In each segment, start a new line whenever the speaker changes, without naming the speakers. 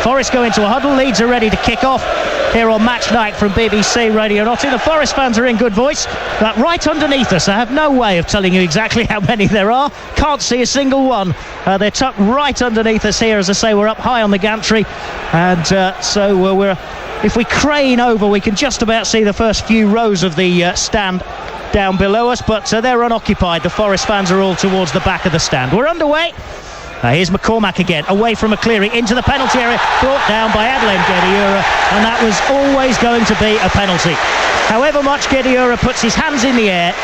Forest go into a huddle. Leeds are ready to kick off here on Match Night from BBC Radio Nottm. The Forest fans are in good voice. Right underneath us, I have no way of telling you exactly how many there are. Can't see a single one. They're tucked right underneath us here. As I say, we're up high on the gantry, and so if we crane over, we can just about see the first few rows of the stand down below us, but they're unoccupied. The Forest fans are all towards the back of the stand. We're underway. Here's McCormack again, away from McCleary, into the penalty area, brought down by Elland Road, and that was always going to be a penalty. However much Gediura puts his hands in the air,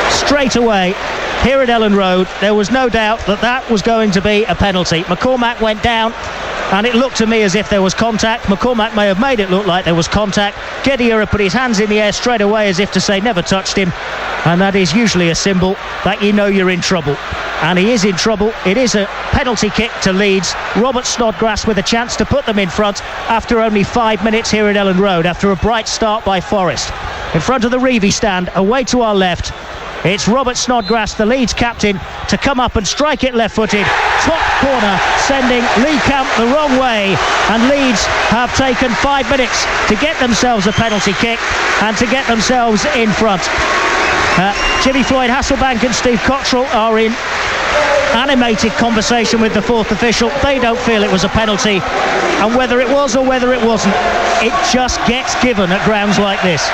straight away, here at Elland Road, there was no doubt that was going to be a penalty. McCormack went down, and it looked to me as if there was contact. McCormack may have made it look like there was contact. Gediura put his hands in the air straight away as if to say never touched him, and that is usually a symbol that you know you're in trouble. And he is in trouble. It is a penalty kick to Leeds. Robert Snodgrass with a chance to put them in front after only 5 minutes here at Elland Road, after a bright start by Forest. In front of the Reevy stand, away to our left, it's Robert Snodgrass, the Leeds captain, to come up and strike it left-footed. Top corner, sending Lee Camp the wrong way. And Leeds have taken 5 minutes to get themselves a penalty kick and to get themselves in front. Jimmy Floyd Hasselbank and Steve Cotterill are in animated conversation with the fourth official. They don't feel it was a penalty, and whether it was or whether it wasn't, it just gets given at grounds like this.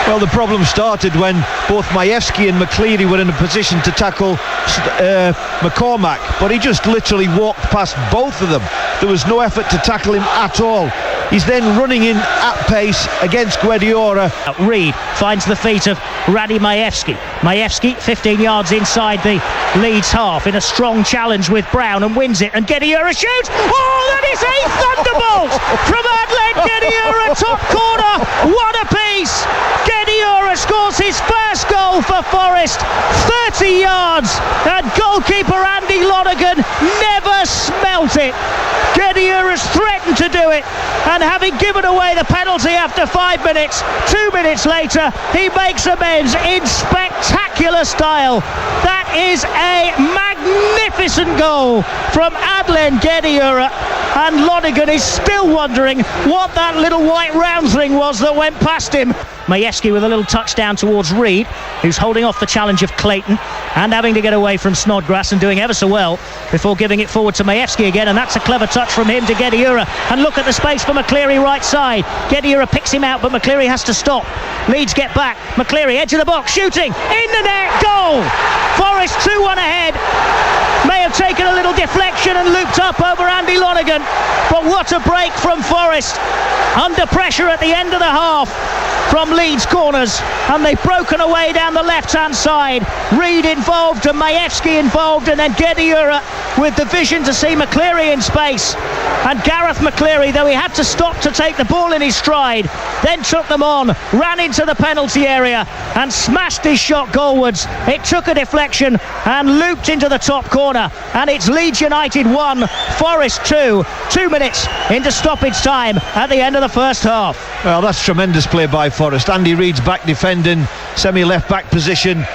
Well, the problem started when both Majewski and McCleary were in a position to tackle McCormack, but he just literally walked past both of them. There was no effort to tackle him at all. He's then running in at pace against Guediora.
Reed finds the feet of Radi Majewski. Majewski 15 yards inside the Leeds half in a strong challenge with Brown, and wins it, and Guediora shoots. Oh, that is a thunderbolt from Adelaide Guediora, top corner, one apiece. Guediora scores his first goal for Forest, 30 yards, and goalkeeper Andy Lonergan never smelt it. Guediora's threatened to do it, and having given away the penalty after 5 minutes, 2 minutes later, he makes amends in spectacular style. That is a magnificent goal from Adelaide Guediora, and Lonergan is still wondering what that little white round thing was that went past him. Majewski with a little touchdown towards Reed, who's holding off the challenge of Clayton and having to get away from Snodgrass, and doing ever so well before giving it forward to Majewski again, and that's a clever touch from him to Guediora. And look at the space for McCleary right side. Guediora picks him out, but McCleary has to stop. Leeds get back. McCleary edge of the box, shooting in the net, goal. Forest 2-1 ahead. May have taken a little deflection and looped up over Andy Lonergan, but what a break from Forest. Under pressure at the end of the half from Leeds corners, and they've broken away down the left-hand side. Reed involved and Majewski involved, and then Guediora with the vision to see McCleary in space. And Gareth McCleary, though he had to stop to take the ball in his stride, then took them on, ran into the penalty area and smashed his shot goalwards. It took a deflection and looped into the top corner, and it's Leeds United 1, Forest 2, 2 minutes into stoppage time at the end of the first half.
Well, that's tremendous play by Forest. Andy Reid's back defending, semi-left back position,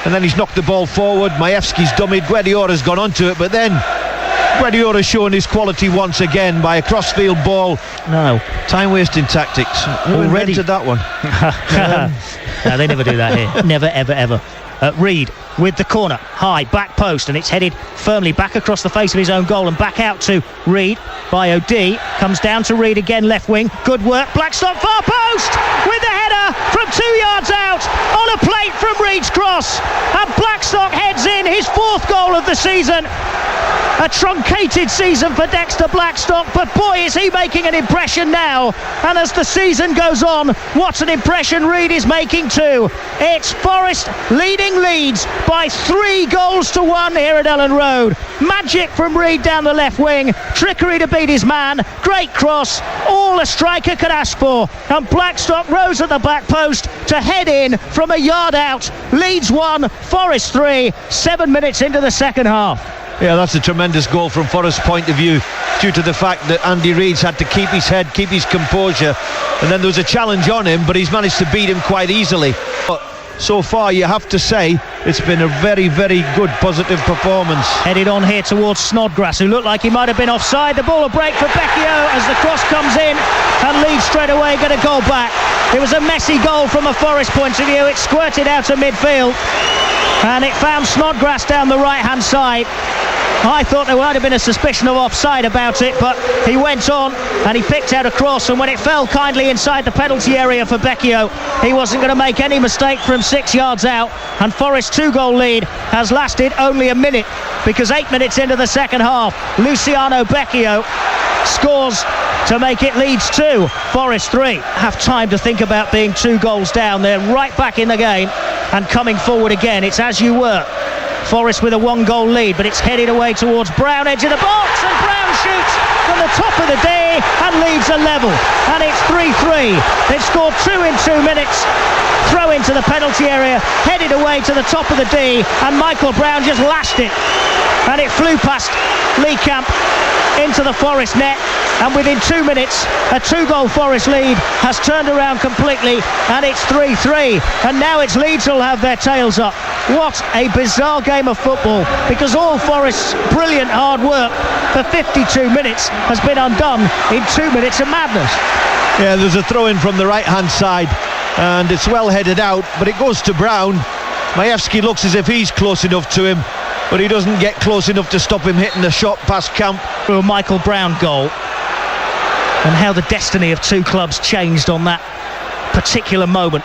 and then he's knocked the ball forward. Majewski's dummied, Guediora's gone onto it, but then Guediora's showing his quality once again by a crossfield ball.
No.
Time-wasting tactics. Who invented that one?
No, they never do that here. Never, ever, ever. Reed with the corner, high, back post, and it's headed firmly back across the face of his own goal and back out to Reed by O'D. Comes down to Reed again, left wing. Good work. Blackstock far post with the header from 2 yards out on a plate from Reed's cross. And Blackstock heads in his fourth goal of the season. A truncated season for Dexter Blackstock, but boy is he making an impression now. And as the season goes on, what an impression Reed is making too. It's Forest leading Leeds by 3-1 here at Elland Road. Magic from Reed down the left wing, trickery to beat his man, great cross, all a striker could ask for, and Blackstock rose at the back post to head in from a yard out. Leeds 1, Forest 3, 7 minutes into the second half.
Yeah, that's a tremendous goal from Forest's point of view, due to the fact that Andy Reid's had to keep his head, keep his composure, and then there was a challenge on him, but he's managed to beat him quite easily. But so far you have to say it's been a very, very good positive performance.
Headed on here towards Snodgrass, who looked like he might have been offside. The ball will break for Becchio as the cross comes in, and Leeds straight away get a goal back. It was a messy goal from a Forest point of view. It squirted out of midfield and it found Snodgrass down the right hand side. I thought there might have been a suspicion of offside about it, but he went on and he picked out a cross, and when it fell kindly inside the penalty area for Becchio, he wasn't going to make any mistake from 6 yards out. And Forest's 2-goal lead has lasted only a minute, because 8 minutes into the second half, Luciano Becchio scores to make it Leeds 2, Forest 3. Have time to think about being 2 goals down. They're right back in the game and coming forward again. It's as you were. Forest with a 1-goal lead, but it's headed away towards Brown, edge of the box, and Brown shoots from the top of the D, and Leeds are level, and it's 3-3. They've scored 2 in 2 minutes. Throw into the penalty area, headed away to the top of the D, and Michael Brown just lashed it, and it flew past Lee Camp into the Forest net, and within 2 minutes a 2-goal Forest lead has turned around completely, and it's 3-3, and now it's Leeds who'll have their tails up. What a bizarre game of football, because all Forest's brilliant hard work for 52 minutes has been undone in 2 minutes of madness.
Yeah, there's a throw in from the right hand side and it's well headed out, but it goes to Brown. Majewski looks as if he's close enough to him, but he doesn't get close enough to stop him hitting the shot past Camp.
For a Michael Brown goal, and how the destiny of 2 clubs changed on that particular moment.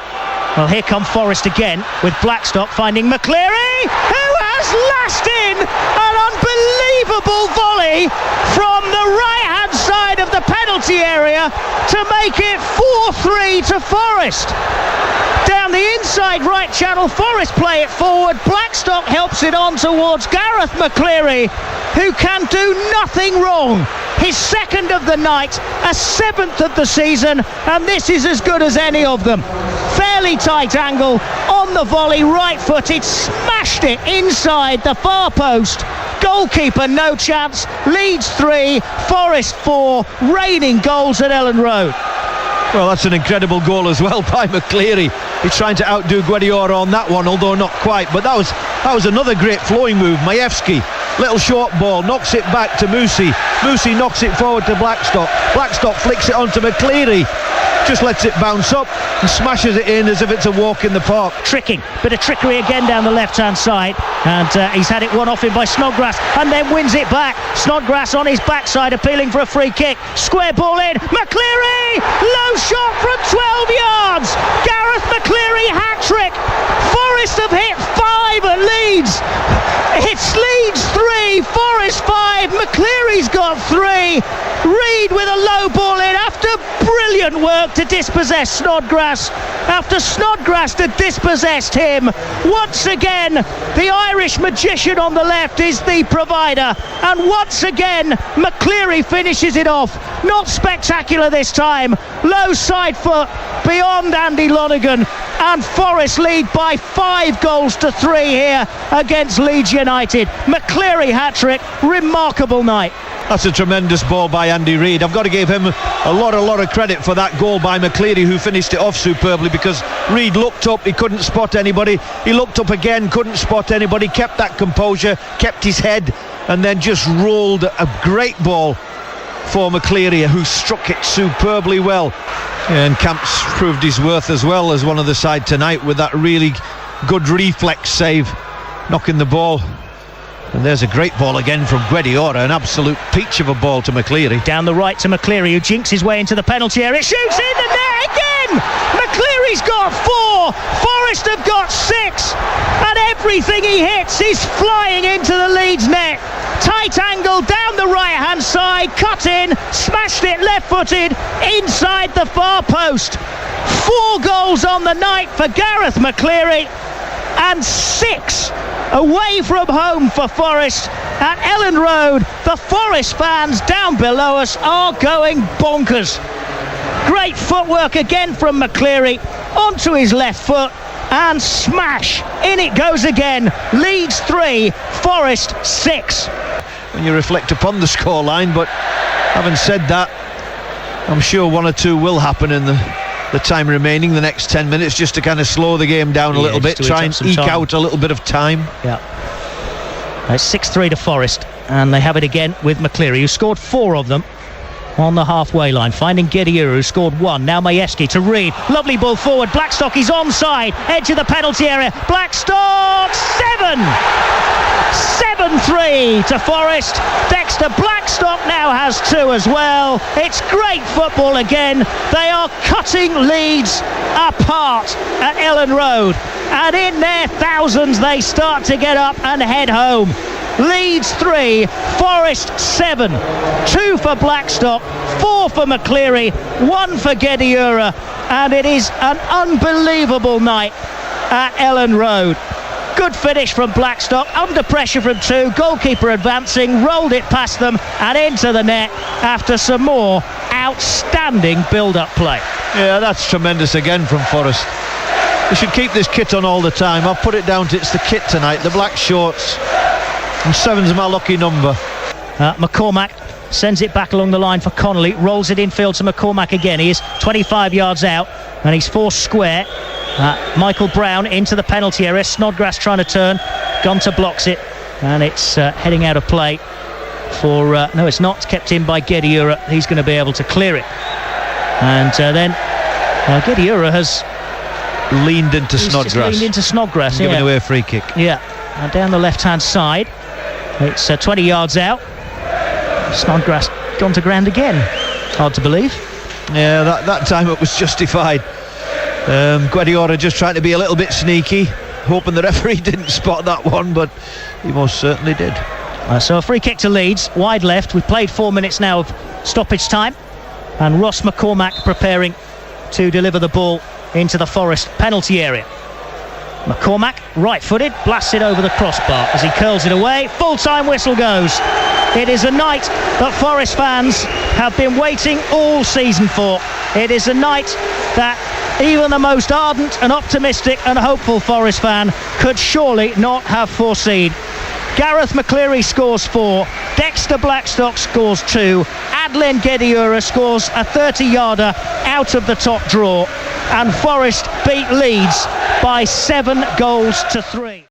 Well, here come Forest again with Blackstock finding McCleary, who has lashed in an unbelievable volley from the right-hand side of the penalty area to make it 4-3 to Forest. Down the inside right channel, Forest play it forward. Blackstock helps it on towards Gareth McCleary, who can do nothing wrong. His 2nd of the night, a 7th of the season, and this is as good as any of them. Fairly tight angle on the volley, right-footed, smashed it inside the far post. Goalkeeper no chance. Leeds 3, Forest 4, reigning goals at Elland Road.
Well, that's an incredible goal as well by McCleary. He's trying to outdo Guediora on that one, although not quite. But that was another great flowing move. Majewski, little short ball, knocks it back to Musi. Musi knocks it forward to Blackstock. Blackstock flicks it onto McCleary. Just lets it bounce up and smashes it in as if it's a walk in the park.
Tricking, bit of trickery again down the left-hand side, and he's had it one off him by Snodgrass, and then wins it back. Snodgrass on his backside appealing for a free kick. Square ball in, McCleary, low shot from 12 yards. Gareth McCleary hat-trick. Forest have hit 5 at Leeds. It's Leeds 3, Forest 5. McCleary's got 3. Reed with a low ball in after brilliant work to dispossess Snodgrass. After Snodgrass had dispossessed him, once again the Irish magician on the left is the provider, and once again McCleary finishes it off. Not spectacular this time, low side foot beyond Andy Lonergan, and Forest lead by 5-3 here against Leeds United. McCleary hat-trick, remarkable night.
That's a tremendous ball by Andy Reid. I've got to give him a lot of credit for that goal by McCleary, who finished it off superbly, because Reid looked up, he couldn't spot anybody. He looked up again, couldn't spot anybody, kept that composure, kept his head, and then just rolled a great ball for McCleary, who struck it superbly well. And Camp's proved his worth as well as one of the side tonight with that really good reflex save, knocking the ball. And there's a great ball again from Guediora, an absolute peach of a ball to McCleary.
Down the right to McCleary, who jinks his way into the penalty area. Shoots in the net again! McCleary's got 4, Forest have got 6, and everything he hits is flying into the Leeds net. Tight angle down the right hand side, cut in, smashed it left-footed inside the far post. 4 goals on the night for Gareth McCleary, and 6 away from home for Forest at Elland Road. The Forest fans down below us are going bonkers. Great footwork again from McCleary onto his left foot, and smash, in it goes again. Leeds 3, Forest 6.
When you reflect upon the scoreline, but having said that, I'm sure 1 or 2 will happen in the the time remaining, the next 10 minutes, just to kind of slow the game down a little bit, try and eke out a little bit of time.
Yeah. It's 6-3 to Forest, and they have it again with McCleary, who scored 4 of them on the halfway line, finding Gediura, who scored 1. Now Majewski to Reed, lovely ball forward. Blackstock is onside, edge of the penalty area. Blackstock 7-3 to Forest. Dexter Blackstock now has 2 as well. It's great football again. They are cutting Leeds apart at Elland Road, and in their thousands they start to get up and head home. Leeds 3, Forest 7. 2 for Blackstock, 4 for McCleary, 1 for Gediura, and it is an unbelievable night at Elland Road. Good finish from Blackstock, under pressure from 2, goalkeeper advancing, rolled it past them and into the net after some more outstanding build-up play.
Yeah, that's tremendous again from Forest. They should keep this kit on all the time. I've put it down to it's the kit tonight, the black shorts, and 7's my lucky number.
McCormack sends it back along the line for Connolly, rolls it infield to McCormack again. He is 25 yards out and he's forced square. Michael Brown into the penalty area. Snodgrass trying to turn. Gunter blocks it, and it's heading out of play for no, it's not. It's kept in by Gediura. He's going to be able to clear it, and then Gediura has
leaned into Snodgrass, giving away a free kick.
Yeah, and down the left hand side, it's 20 yards out. Snodgrass gone to ground again. Hard to believe.
Yeah, that time it was justified. Guardiola just trying to be a little bit sneaky, hoping the referee didn't spot that one, but he most certainly did.
So a free kick to Leeds, wide left. We've played 4 minutes now of stoppage time, and Ross McCormack preparing to deliver the ball into the Forest penalty area. McCormack, right-footed, blasts it over the crossbar as he curls it away. Full-time whistle goes. It is a night that Forest fans have been waiting all season for. It is a night that even the most ardent and optimistic and hopeful Forest fan could surely not have foreseen. Gareth McCleary scores 4, Dexter Blackstock scores 2, Adlen Gediura scores a 30-yarder out of the top draw, and Forest beat Leeds by 7 goals to 3.